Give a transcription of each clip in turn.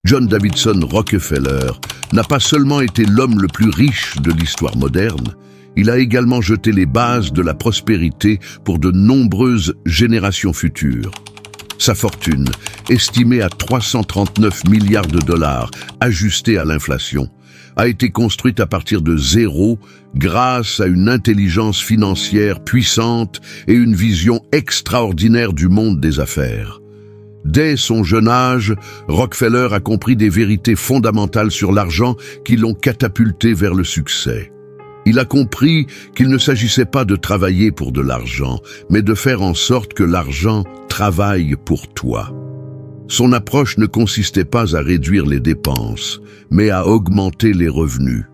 John Davidson Rockefeller n'a pas seulement été l'homme le plus riche de l'histoire moderne, il a également jeté les bases de la prospérité pour de nombreuses générations futures. Sa fortune, estimée à 339 milliards de dollars, ajustée à l'inflation, a été construite à partir de zéro grâce à une intelligence financière puissante et une vision extraordinaire du monde des affaires. Dès son jeune âge, Rockefeller a compris des vérités fondamentales sur l'argent qui l'ont catapulté vers le succès. Il a compris qu'il ne s'agissait pas de travailler pour de l'argent, mais de faire en sorte que l'argent travaille pour toi. Son approche ne consistait pas à réduire les dépenses, mais à augmenter les revenus.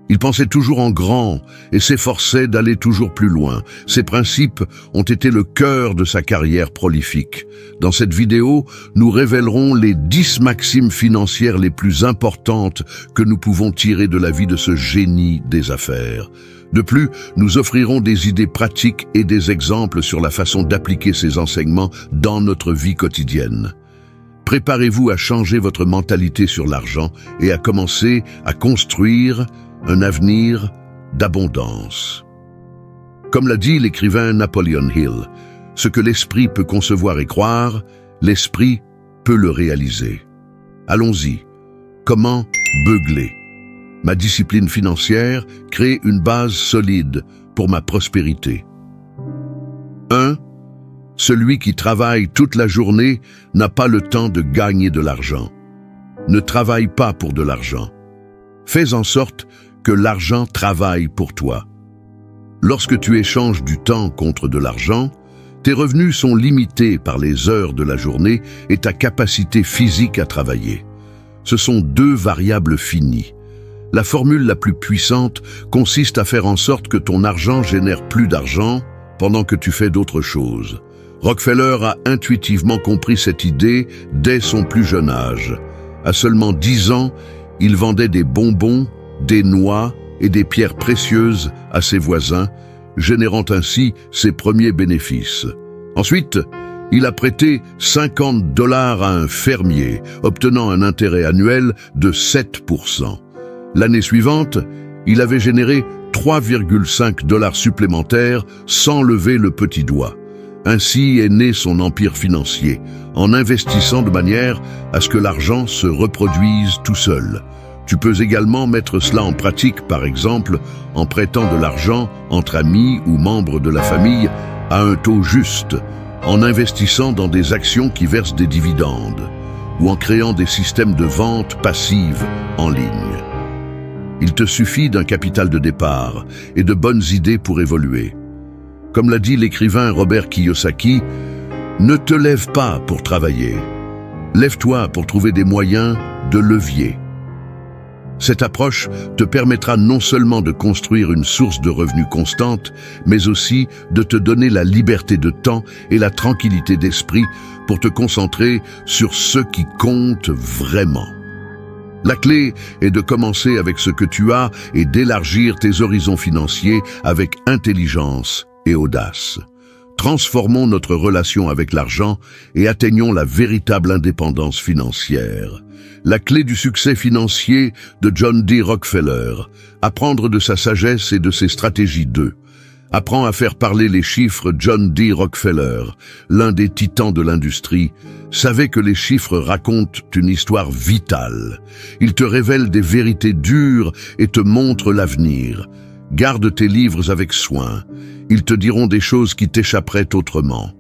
Il pensait toujours en grand et s'efforçait d'aller toujours plus loin. Ses principes ont été le cœur de sa carrière prolifique. Dans cette vidéo, nous révélerons les 10 maximes financières les plus importantes que nous pouvons tirer de la vie de ce génie des affaires. De plus, nous offrirons des idées pratiques et des exemples sur la façon d'appliquer ces enseignements dans notre vie quotidienne. Préparez-vous à changer votre mentalité sur l'argent et à commencer à construire un avenir d'abondance. Comme l'a dit l'écrivain Napoleon Hill, ce que l'esprit peut concevoir et croire, l'esprit peut le réaliser. Allons-y. Comment beugler? Ma discipline financière crée une base solide pour ma prospérité. 1. Celui qui travaille toute la journée n'a pas le temps de gagner de l'argent. Ne travaille pas pour de l'argent. Fais en sorte que l'argent travaille pour toi. Lorsque tu échanges du temps contre de l'argent, tes revenus sont limités par les heures de la journée et ta capacité physique à travailler. Ce sont deux variables finies. La formule la plus puissante consiste à faire en sorte que ton argent génère plus d'argent pendant que tu fais d'autres choses. Rockefeller a intuitivement compris cette idée dès son plus jeune âge. À seulement 10 ans, il vendait des bonbons, des noix et des pierres précieuses à ses voisins, générant ainsi ses premiers bénéfices. Ensuite, il a prêté 50 $ à un fermier, obtenant un intérêt annuel de 7%. L'année suivante, il avait généré 3,5 $ supplémentaires sans lever le petit doigt. Ainsi est né son empire financier, en investissant de manière à ce que l'argent se reproduise tout seul. Tu peux également mettre cela en pratique, par exemple, en prêtant de l'argent entre amis ou membres de la famille à un taux juste, en investissant dans des actions qui versent des dividendes, ou en créant des systèmes de vente passive en ligne. Il te suffit d'un capital de départ et de bonnes idées pour évoluer. Comme l'a dit l'écrivain Robert Kiyosaki, ne te lève pas pour travailler. Lève-toi pour trouver des moyens de levier. Cette approche te permettra non seulement de construire une source de revenus constante, mais aussi de te donner la liberté de temps et la tranquillité d'esprit pour te concentrer sur ce qui compte vraiment. La clé est de commencer avec ce que tu as et d'élargir tes horizons financiers avec intelligence et audace. Transformons notre relation avec l'argent et atteignons la véritable indépendance financière. La clé du succès financier de John D. Rockefeller. Apprendre de sa sagesse et de ses stratégies 2. Apprends à faire parler les chiffres. John D. Rockefeller, l'un des titans de l'industrie, savait que les chiffres racontent une histoire vitale. Ils te révèlent des vérités dures et te montrent l'avenir. Garde tes livres avec soin. Ils te diront des choses qui t'échapperaient autrement.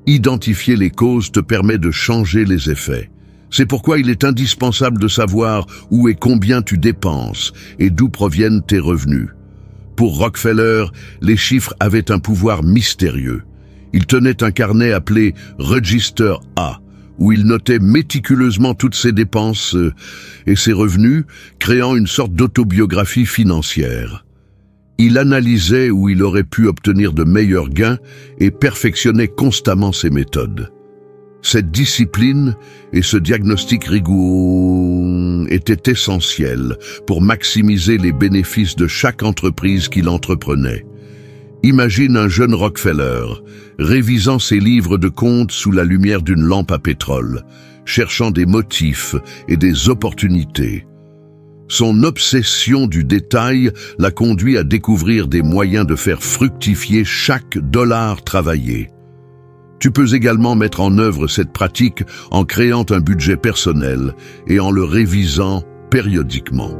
Identifier les causes te permet de changer les effets. C'est pourquoi il est indispensable de savoir où et combien tu dépenses et d'où proviennent tes revenus. Pour Rockefeller, les chiffres avaient un pouvoir mystérieux. Il tenait un carnet appelé « Register A », où il notait méticuleusement toutes ses dépenses et ses revenus, créant une sorte d'autobiographie financière. Il analysait où il aurait pu obtenir de meilleurs gains et perfectionnait constamment ses méthodes. Cette discipline et ce diagnostic rigoureux étaient essentiels pour maximiser les bénéfices de chaque entreprise qu'il entreprenait. Imagine un jeune Rockefeller révisant ses livres de comptes sous la lumière d'une lampe à pétrole. cherchant des motifs et des opportunités. Son obsession du détail l'a conduit à découvrir des moyens de faire fructifier chaque dollar travaillé. Tu peux également mettre en œuvre cette pratique en créant un budget personnel et en le révisant périodiquement.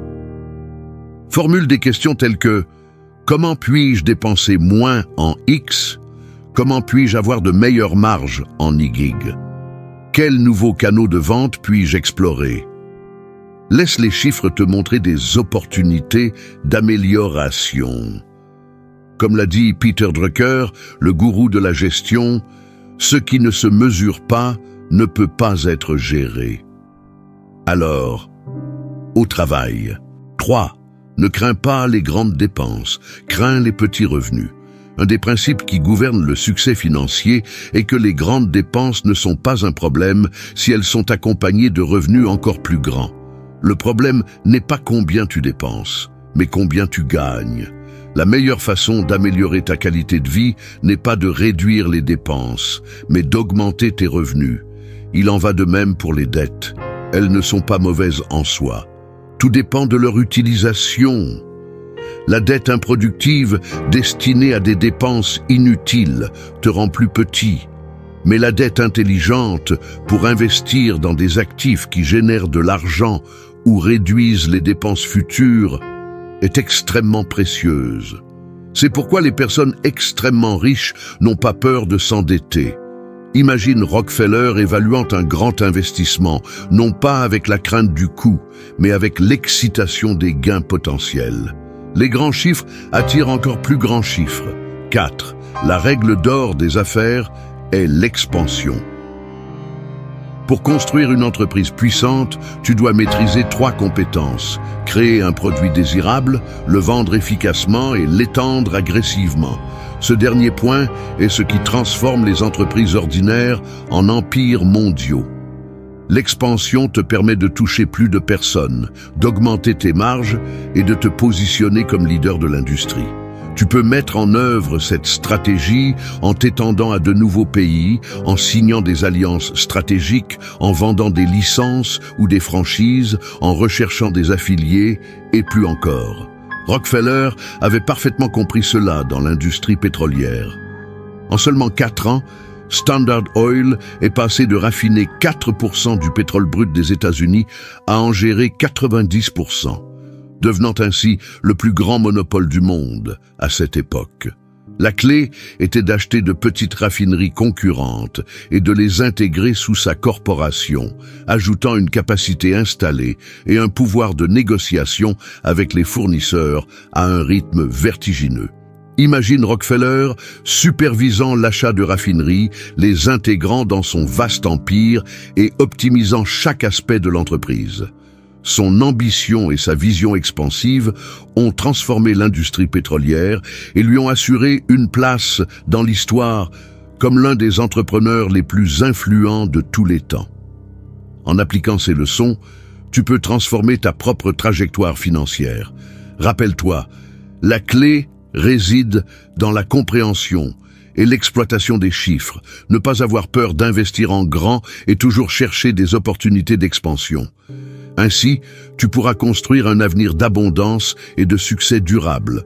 Formule des questions telles que « Comment puis-je dépenser moins en X ?» Comment puis-je avoir de meilleures marges en Y? Quels nouveaux canaux de vente puis-je explorer? Laisse les chiffres te montrer des opportunités d'amélioration. Comme l'a dit Peter Drucker, le gourou de la gestion, ce qui ne se mesure pas ne peut pas être géré. Alors, au travail. 3. Ne crains pas les grandes dépenses, crains les petits revenus. Un des principes qui gouverne le succès financier est que les grandes dépenses ne sont pas un problème si elles sont accompagnées de revenus encore plus grands. Le problème n'est pas combien tu dépenses, mais combien tu gagnes. La meilleure façon d'améliorer ta qualité de vie n'est pas de réduire les dépenses, mais d'augmenter tes revenus. Il en va de même pour les dettes. Elles ne sont pas mauvaises en soi. Tout dépend de leur utilisation. La dette improductive, destinée à des dépenses inutiles, te rend plus petit. Mais la dette intelligente, pour investir dans des actifs qui génèrent de l'argent ou réduisent les dépenses futures, est extrêmement précieuse. C'est pourquoi les personnes extrêmement riches n'ont pas peur de s'endetter. Imagine Rockefeller évaluant un grand investissement, non pas avec la crainte du coût, mais avec l'excitation des gains potentiels. Les grands chiffres attirent encore plus grands chiffres. 4. La règle d'or des affaires est l'expansion. Pour construire une entreprise puissante, tu dois maîtriser 3 compétences. Créer un produit désirable, le vendre efficacement et l'étendre agressivement. Ce dernier point est ce qui transforme les entreprises ordinaires en empires mondiaux. L'expansion te permet de toucher plus de personnes, d'augmenter tes marges et de te positionner comme leader de l'industrie. Tu peux mettre en œuvre cette stratégie en t'étendant à de nouveaux pays, en signant des alliances stratégiques, en vendant des licences ou des franchises, en recherchant des affiliés et plus encore. Rockefeller avait parfaitement compris cela dans l'industrie pétrolière. En seulement 4 ans, Standard Oil est passé de raffiner 4% du pétrole brut des États-Unis à en gérer 90%, devenant ainsi le plus grand monopole du monde à cette époque. La clé était d'acheter de petites raffineries concurrentes et de les intégrer sous sa corporation, ajoutant une capacité installée et un pouvoir de négociation avec les fournisseurs à un rythme vertigineux. Imagine Rockefeller supervisant l'achat de raffineries, les intégrant dans son vaste empire et optimisant chaque aspect de l'entreprise. Son ambition et sa vision expansive ont transformé l'industrie pétrolière et lui ont assuré une place dans l'histoire comme l'un des entrepreneurs les plus influents de tous les temps. En appliquant ces leçons, tu peux transformer ta propre trajectoire financière. Rappelle-toi, la clé réside dans la compréhension et l'exploitation des chiffres, ne pas avoir peur d'investir en grand et toujours chercher des opportunités d'expansion. Ainsi, tu pourras construire un avenir d'abondance et de succès durable.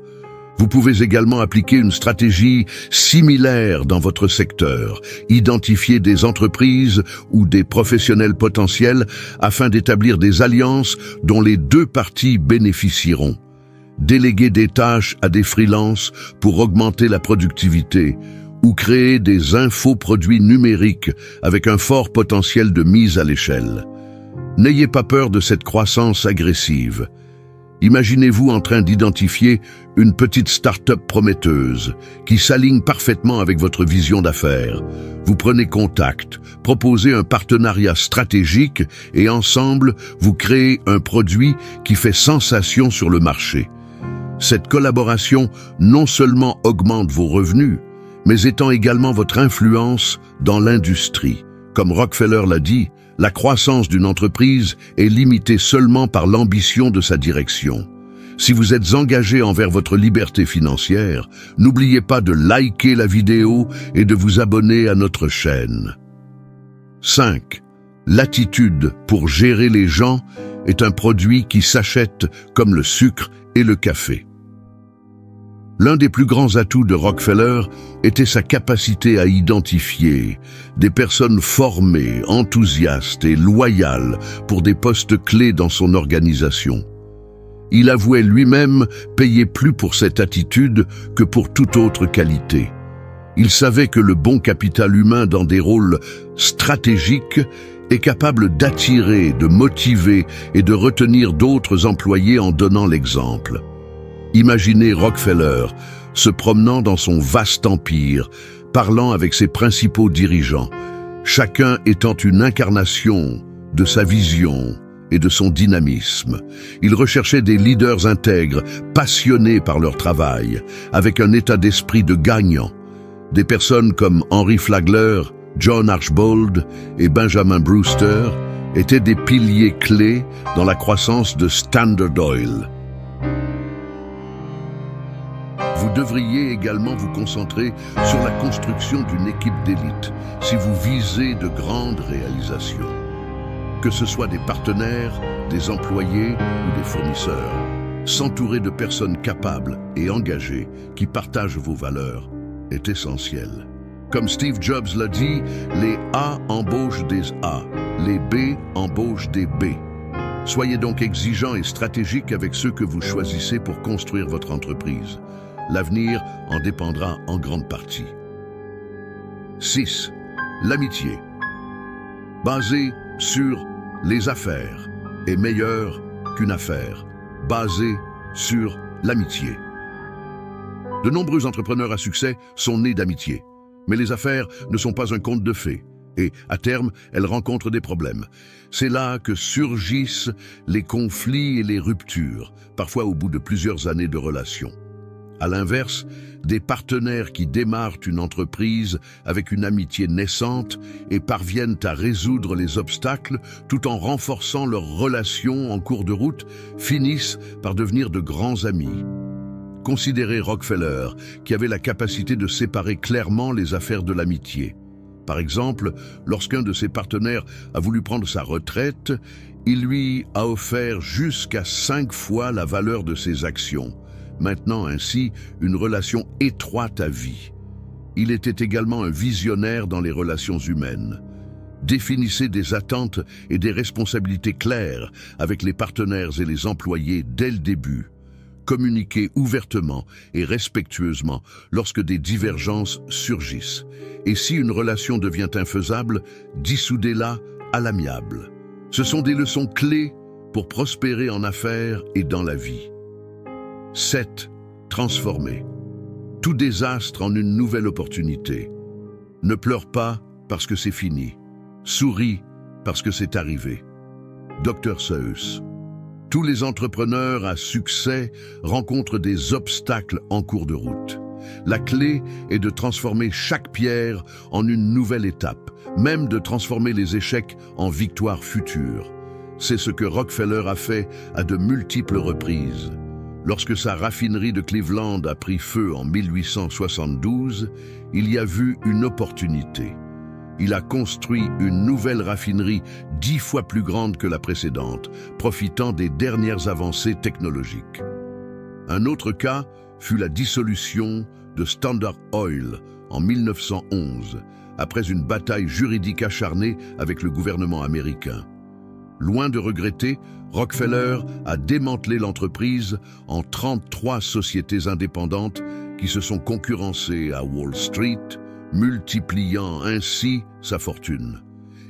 Vous pouvez également appliquer une stratégie similaire dans votre secteur, identifier des entreprises ou des professionnels potentiels afin d'établir des alliances dont les 2 parties bénéficieront. Déléguer des tâches à des freelances pour augmenter la productivité ou créer des infoproduits numériques avec un fort potentiel de mise à l'échelle. N'ayez pas peur de cette croissance agressive. Imaginez-vous en train d'identifier une petite start-up prometteuse qui s'aligne parfaitement avec votre vision d'affaires. Vous prenez contact, proposez un partenariat stratégique et ensemble, vous créez un produit qui fait sensation sur le marché. Cette collaboration non seulement augmente vos revenus, mais étend également votre influence dans l'industrie. Comme Rockefeller l'a dit, la croissance d'une entreprise est limitée seulement par l'ambition de sa direction. Si vous êtes engagé envers votre liberté financière, n'oubliez pas de liker la vidéo et de vous abonner à notre chaîne. 5. L'attitude pour gérer les gens est un produit qui s'achète comme le sucre et le café. L'un des plus grands atouts de Rockefeller était sa capacité à identifier des personnes formées, enthousiastes et loyales pour des postes clés dans son organisation. Il avouait lui-même payer plus pour cette attitude que pour toute autre qualité. Il savait que le bon capital humain dans des rôles stratégiques est capable d'attirer, de motiver et de retenir d'autres employés en donnant l'exemple. Imaginez Rockefeller se promenant dans son vaste empire, parlant avec ses principaux dirigeants, chacun étant une incarnation de sa vision et de son dynamisme. Il recherchait des leaders intègres, passionnés par leur travail, avec un état d'esprit de gagnant. Des personnes comme Henry Flagler, John Archbold et Benjamin Brewster étaient des piliers clés dans la croissance de Standard Oil. Vous devriez également vous concentrer sur la construction d'une équipe d'élite si vous visez de grandes réalisations. Que ce soit des partenaires, des employés ou des fournisseurs, s'entourer de personnes capables et engagées qui partagent vos valeurs est essentiel. Comme Steve Jobs l'a dit, les A embauchent des A, les B embauchent des B. Soyez donc exigeants et stratégiques avec ceux que vous choisissez pour construire votre entreprise. L'avenir en dépendra en grande partie. 6. L'amitié. Basée sur les affaires est meilleure qu'une affaire basée sur l'amitié. De nombreux entrepreneurs à succès sont nés d'amitié, mais les affaires ne sont pas un conte de fées et, à terme, elles rencontrent des problèmes. C'est là que surgissent les conflits et les ruptures, parfois au bout de plusieurs années de relations. À l'inverse, des partenaires qui démarrent une entreprise avec une amitié naissante et parviennent à résoudre les obstacles tout en renforçant leurs relations en cours de route finissent par devenir de grands amis. Considérez Rockefeller, qui avait la capacité de séparer clairement les affaires de l'amitié. Par exemple, lorsqu'un de ses partenaires a voulu prendre sa retraite, il lui a offert jusqu'à 5 fois la valeur de ses actions, maintenant ainsi une relation étroite à vie. Il était également un visionnaire dans les relations humaines. Définissez des attentes et des responsabilités claires avec les partenaires et les employés dès le début. Communiquez ouvertement et respectueusement lorsque des divergences surgissent. Et si une relation devient infaisable, dissoudez-la à l'amiable. Ce sont des leçons clés pour prospérer en affaires et dans la vie. 7. Transformer. Tout désastre en une nouvelle opportunité. Ne pleure pas parce que c'est fini. Souris parce que c'est arrivé. Dr Seuss. Tous les entrepreneurs à succès rencontrent des obstacles en cours de route. La clé est de transformer chaque pierre en une nouvelle étape, même de transformer les échecs en victoires futures. C'est ce que Rockefeller a fait à de multiples reprises. Lorsque sa raffinerie de Cleveland a pris feu en 1872, il y a vu une opportunité. Il a construit une nouvelle raffinerie 10 fois plus grande que la précédente, profitant des dernières avancées technologiques. Un autre cas fut la dissolution de Standard Oil en 1911, après une bataille juridique acharnée avec le gouvernement américain. Loin de regretter, Rockefeller a démantelé l'entreprise en 33 sociétés indépendantes qui se sont concurrencées à Wall Street, multipliant ainsi sa fortune.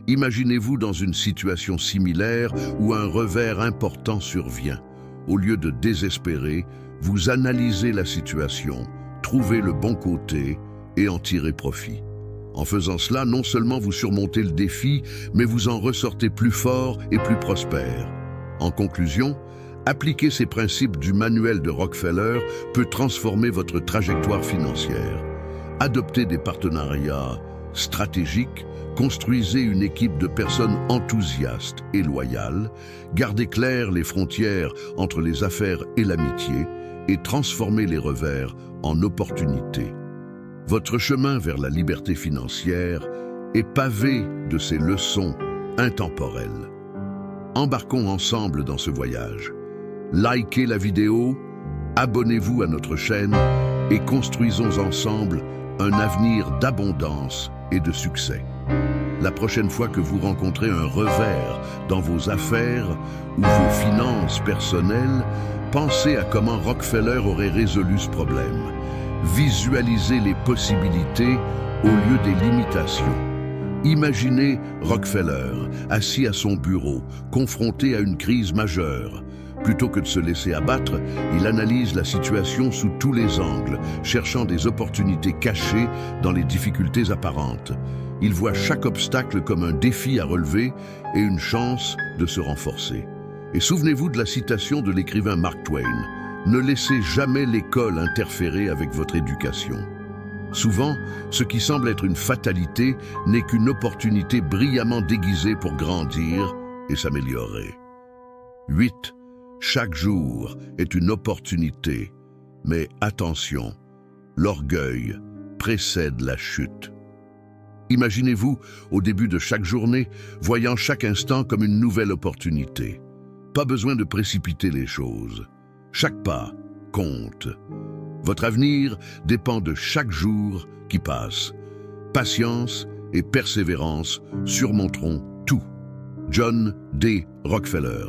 Imaginez-vous dans une situation similaire où un revers important survient. Au lieu de désespérer, vous analysez la situation, trouvez le bon côté et en tirez profit. En faisant cela, non seulement vous surmontez le défi, mais vous en ressortez plus fort et plus prospère. En conclusion, appliquer ces principes du manuel de Rockefeller peut transformer votre trajectoire financière. Adoptez des partenariats stratégiques, construisez une équipe de personnes enthousiastes et loyales, gardez claires les frontières entre les affaires et l'amitié et transformez les revers en opportunités. Votre chemin vers la liberté financière est pavé de ces leçons intemporel. Embarquons ensemble dans ce voyage. Likez la vidéo, abonnez-vous à notre chaîne et construisons ensemble un avenir d'abondance et de succès. La prochaine fois que vous rencontrez un revers dans vos affaires ou vos finances personnelles, pensez à comment Rockefeller aurait résolu ce problème. Visualisez les possibilités au lieu des limitations. Imaginez Rockefeller assis à son bureau, confronté à une crise majeure. Plutôt que de se laisser abattre, il analyse la situation sous tous les angles, cherchant des opportunités cachées dans les difficultés apparentes. Il voit chaque obstacle comme un défi à relever et une chance de se renforcer. Et souvenez-vous de la citation de l'écrivain Mark Twain. Ne laissez jamais l'école interférer avec votre éducation. Souvent, ce qui semble être une fatalité n'est qu'une opportunité brillamment déguisée pour grandir et s'améliorer. 8. Chaque jour est une opportunité, mais attention, l'orgueil précède la chute. Imaginez-vous, au début de chaque journée, voyant chaque instant comme une nouvelle opportunité. Pas besoin de précipiter les choses. Chaque pas compte. Votre avenir dépend de chaque jour qui passe. Patience et persévérance surmonteront tout. John D. Rockefeller.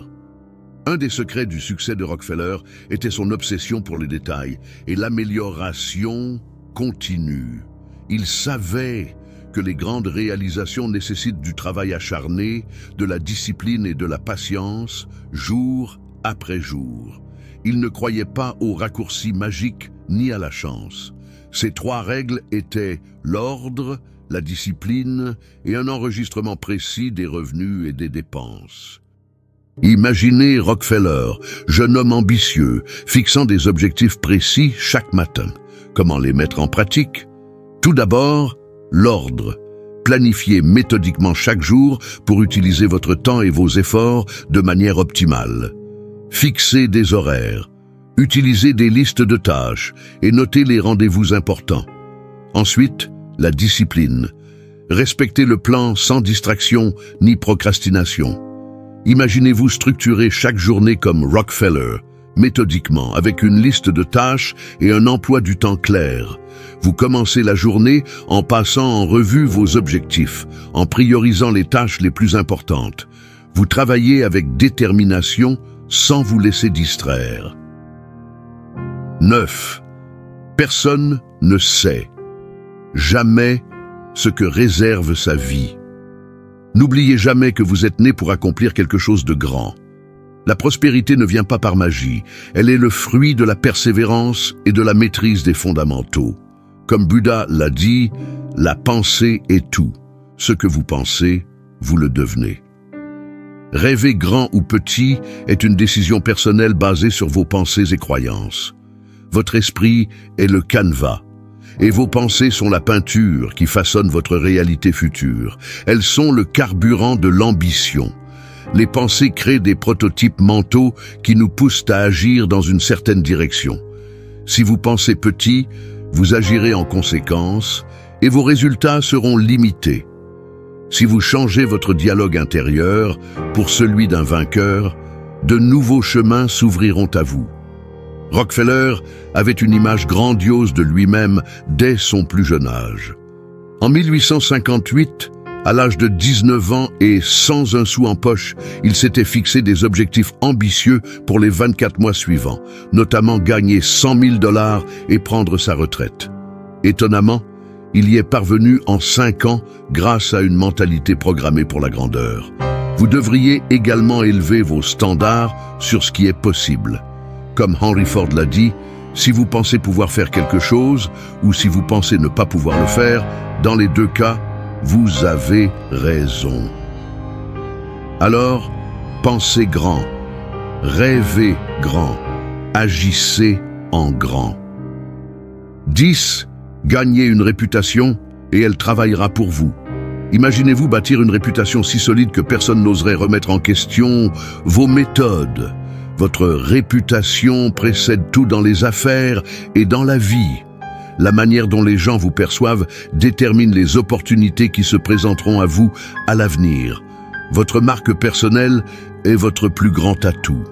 Un des secrets du succès de Rockefeller était son obsession pour les détails et l'amélioration continue. Il savait que les grandes réalisations nécessitent du travail acharné, de la discipline et de la patience, jour après jour. Il ne croyait pas aux raccourcis magiques ni à la chance. Ces 3 règles étaient l'ordre, la discipline et un enregistrement précis des revenus et des dépenses. Imaginez Rockefeller, jeune homme ambitieux, fixant des objectifs précis chaque matin. Comment les mettre en pratique? Tout d'abord, l'ordre. Planifiez méthodiquement chaque jour pour utiliser votre temps et vos efforts de manière optimale. Fixez des horaires. Utilisez des listes de tâches et notez les rendez-vous importants. Ensuite, la discipline. Respectez le plan sans distraction ni procrastination. Imaginez-vous structurer chaque journée comme Rockefeller, méthodiquement, avec une liste de tâches et un emploi du temps clair. Vous commencez la journée en passant en revue vos objectifs, en priorisant les tâches les plus importantes. Vous travaillez avec détermination sans vous laisser distraire. 9. Personne ne sait jamais ce que réserve sa vie. N'oubliez jamais que vous êtes né pour accomplir quelque chose de grand. La prospérité ne vient pas par magie, elle est le fruit de la persévérance et de la maîtrise des fondamentaux. Comme Bouddha l'a dit, la pensée est tout. Ce que vous pensez, vous le devenez. Rêver grand ou petit est une décision personnelle basée sur vos pensées et croyances. Votre esprit est le canevas, et vos pensées sont la peinture qui façonne votre réalité future. Elles sont le carburant de l'ambition. Les pensées créent des prototypes mentaux qui nous poussent à agir dans une certaine direction. Si vous pensez petit, vous agirez en conséquence et vos résultats seront limités. Si vous changez votre dialogue intérieur pour celui d'un vainqueur, de nouveaux chemins s'ouvriront à vous. Rockefeller avait une image grandiose de lui-même dès son plus jeune âge. En 1858, à l'âge de 19 ans et sans un sou en poche, il s'était fixé des objectifs ambitieux pour les 24 mois suivants, notamment gagner 100 000 $ et prendre sa retraite. Étonnamment, il y est parvenu en 5 ans grâce à une mentalité programmée pour la grandeur. Vous devriez également élever vos standards sur ce qui est possible. Comme Henry Ford l'a dit, si vous pensez pouvoir faire quelque chose ou si vous pensez ne pas pouvoir le faire, dans les 2 cas, vous avez raison. Alors, pensez grand, rêvez grand, agissez en grand. 10. Gagnez une réputation et elle travaillera pour vous. Imaginez-vous bâtir une réputation si solide que personne n'oserait remettre en question vos méthodes. Votre réputation précède tout dans les affaires et dans la vie. La manière dont les gens vous perçoivent détermine les opportunités qui se présenteront à vous à l'avenir. Votre marque personnelle est votre plus grand atout.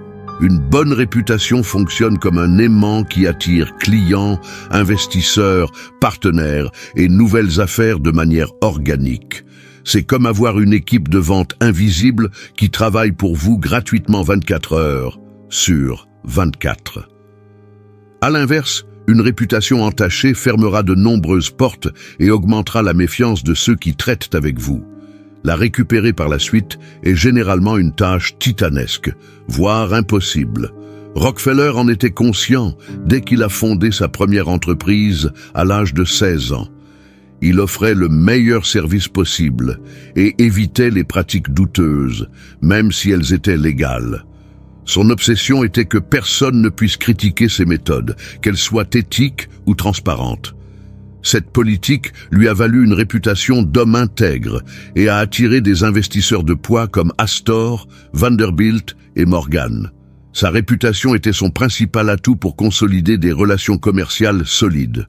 Une bonne réputation fonctionne comme un aimant qui attire clients, investisseurs, partenaires et nouvelles affaires de manière organique. C'est comme avoir une équipe de vente invisible qui travaille pour vous gratuitement 24 heures sur 24. À l'inverse, une réputation entachée fermera de nombreuses portes et augmentera la méfiance de ceux qui traitent avec vous. La récupérer par la suite est généralement une tâche titanesque, voire impossible. Rockefeller en était conscient dès qu'il a fondé sa première entreprise à l'âge de 16 ans. Il offrait le meilleur service possible et évitait les pratiques douteuses, même si elles étaient légales. Son obsession était que personne ne puisse critiquer ses méthodes, qu'elles soient éthiques ou transparentes. Cette politique lui a valu une réputation d'homme intègre et a attiré des investisseurs de poids comme Astor, Vanderbilt et Morgan. Sa réputation était son principal atout pour consolider des relations commerciales solides.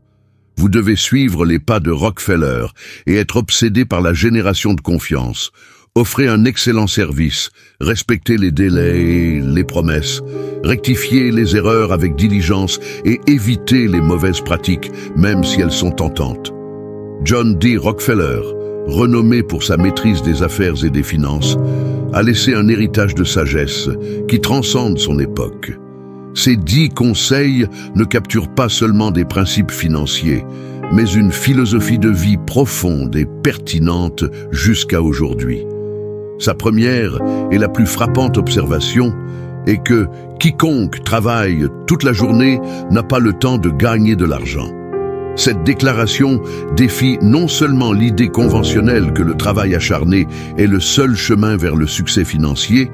Vous devez suivre les pas de Rockefeller et être obsédé par la génération de confiance. Offrez un excellent service, respectez les délais et les promesses, rectifiez les erreurs avec diligence et évitez les mauvaises pratiques, même si elles sont tentantes. John D. Rockefeller, renommé pour sa maîtrise des affaires et des finances, a laissé un héritage de sagesse qui transcende son époque. Ces 10 conseils ne capturent pas seulement des principes financiers, mais une philosophie de vie profonde et pertinente jusqu'à aujourd'hui. Sa première et la plus frappante observation est que quiconque travaille toute la journée n'a pas le temps de gagner de l'argent. Cette déclaration défie non seulement l'idée conventionnelle que le travail acharné est le seul chemin vers le succès financier,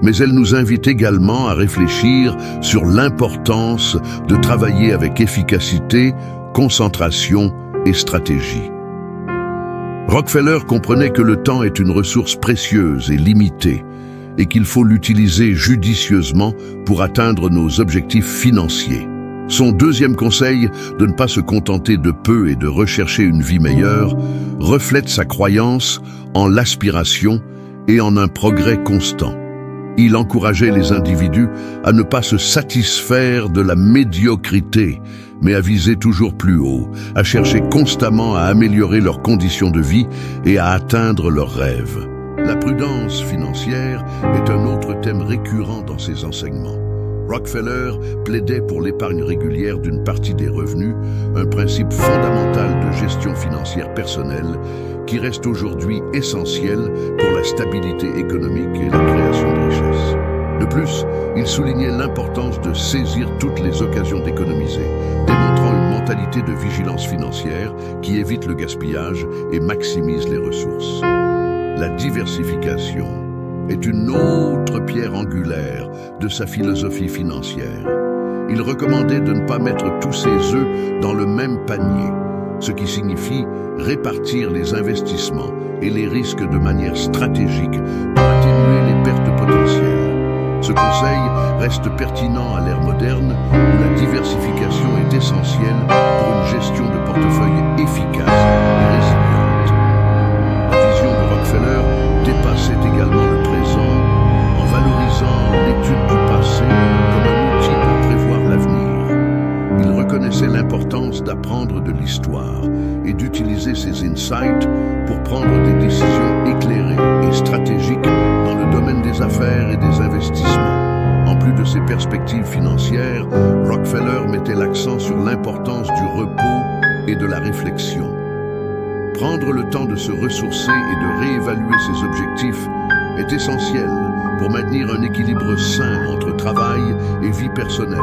mais elle nous invite également à réfléchir sur l'importance de travailler avec efficacité, concentration et stratégie. Rockefeller comprenait que le temps est une ressource précieuse et limitée, et qu'il faut l'utiliser judicieusement pour atteindre nos objectifs financiers. Son deuxième conseil, de ne pas se contenter de peu et de rechercher une vie meilleure, reflète sa croyance en l'aspiration et en un progrès constant. Il encourageait les individus à ne pas se satisfaire de la médiocrité, mais à viser toujours plus haut, à chercher constamment à améliorer leurs conditions de vie et à atteindre leurs rêves. La prudence financière est un autre thème récurrent dans ses enseignements. Rockefeller plaidait pour l'épargne régulière d'une partie des revenus, un principe fondamental de gestion financière personnelle qui reste aujourd'hui essentiel pour la stabilité économique et la création de richesses. De plus, il soulignait l'importance de saisir toutes les occasions d'économiser, démontrant une mentalité de vigilance financière qui évite le gaspillage et maximise les ressources. La diversification est une autre pierre angulaire de sa philosophie financière. Il recommandait de ne pas mettre tous ses œufs dans le même panier, ce qui signifie répartir les investissements et les risques de manière stratégique pour atténuer les pertes potentielles. Ce conseil reste pertinent à l'ère moderne où la diversification est essentielle pour une gestion de portefeuille efficace et résiliente. La vision de Rockefeller dépassait également le présent en valorisant l'étude du passé comme un outil pour prévoir l'avenir. Il reconnaissait l'importance d'apprendre de l'histoire et d'utiliser ses insights pour prendre des décisions éclairées et stratégiques dans le domaine des affaires et des investissements. En plus de ses perspectives financières, Rockefeller mettait l'accent sur l'importance du repos et de la réflexion. Prendre le temps de se ressourcer et de réévaluer ses objectifs est essentiel pour maintenir un équilibre sain entre travail et vie personnelle,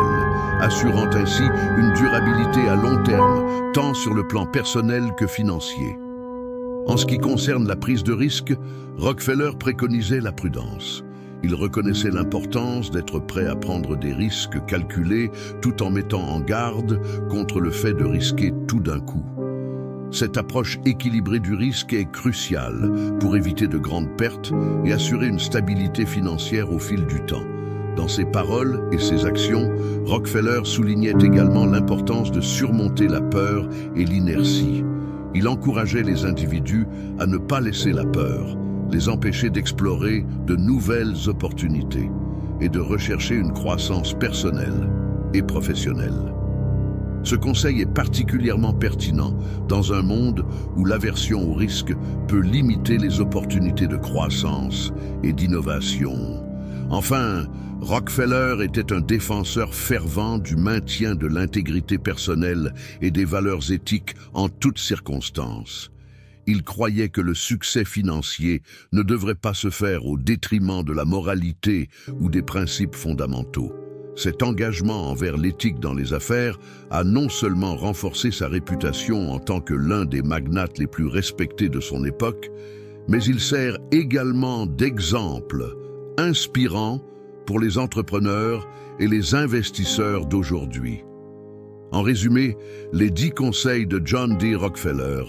assurant ainsi une durabilité à long terme, tant sur le plan personnel que financier. En ce qui concerne la prise de risque, Rockefeller préconisait la prudence. Il reconnaissait l'importance d'être prêt à prendre des risques calculés tout en mettant en garde contre le fait de risquer tout d'un coup. Cette approche équilibrée du risque est cruciale pour éviter de grandes pertes et assurer une stabilité financière au fil du temps. Dans ses paroles et ses actions, Rockefeller soulignait également l'importance de surmonter la peur et l'inertie. Il encourageait les individus à ne pas laisser la peur, les empêcher d'explorer de nouvelles opportunités et de rechercher une croissance personnelle et professionnelle. Ce conseil est particulièrement pertinent dans un monde où l'aversion au risque peut limiter les opportunités de croissance et d'innovation. Enfin, Rockefeller était un défenseur fervent du maintien de l'intégrité personnelle et des valeurs éthiques en toutes circonstances. Il croyait que le succès financier ne devrait pas se faire au détriment de la moralité ou des principes fondamentaux. Cet engagement envers l'éthique dans les affaires a non seulement renforcé sa réputation en tant que l'un des magnates les plus respectés de son époque, mais il sert également d'exemple inspirant pour les entrepreneurs et les investisseurs d'aujourd'hui. En résumé, les 10 conseils de John D. Rockefeller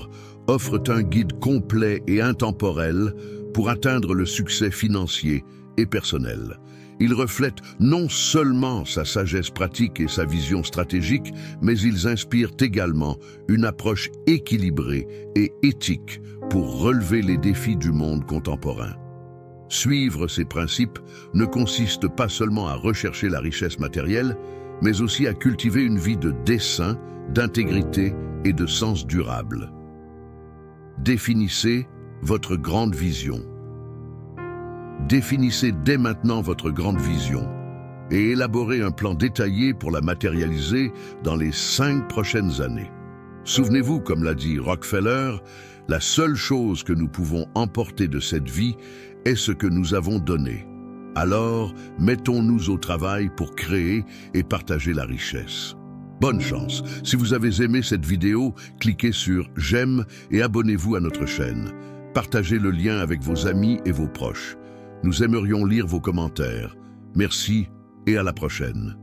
offrent un guide complet et intemporel pour atteindre le succès financier et personnel. Ils reflètent non seulement sa sagesse pratique et sa vision stratégique, mais ils inspirent également une approche équilibrée et éthique pour relever les défis du monde contemporain. Suivre ces principes ne consiste pas seulement à rechercher la richesse matérielle, mais aussi à cultiver une vie de dessein, d'intégrité et de sens durable. Définissez votre grande vision. Définissez dès maintenant votre grande vision et élaborez un plan détaillé pour la matérialiser dans les 5 prochaines années. Souvenez-vous, comme l'a dit Rockefeller, la seule chose que nous pouvons emporter de cette vie est ce que nous avons donné. Alors, mettons-nous au travail pour créer et partager la richesse. Bonne chance! Si vous avez aimé cette vidéo, cliquez sur « J'aime » et abonnez-vous à notre chaîne. Partagez le lien avec vos amis et vos proches. Nous aimerions lire vos commentaires. Merci et à la prochaine.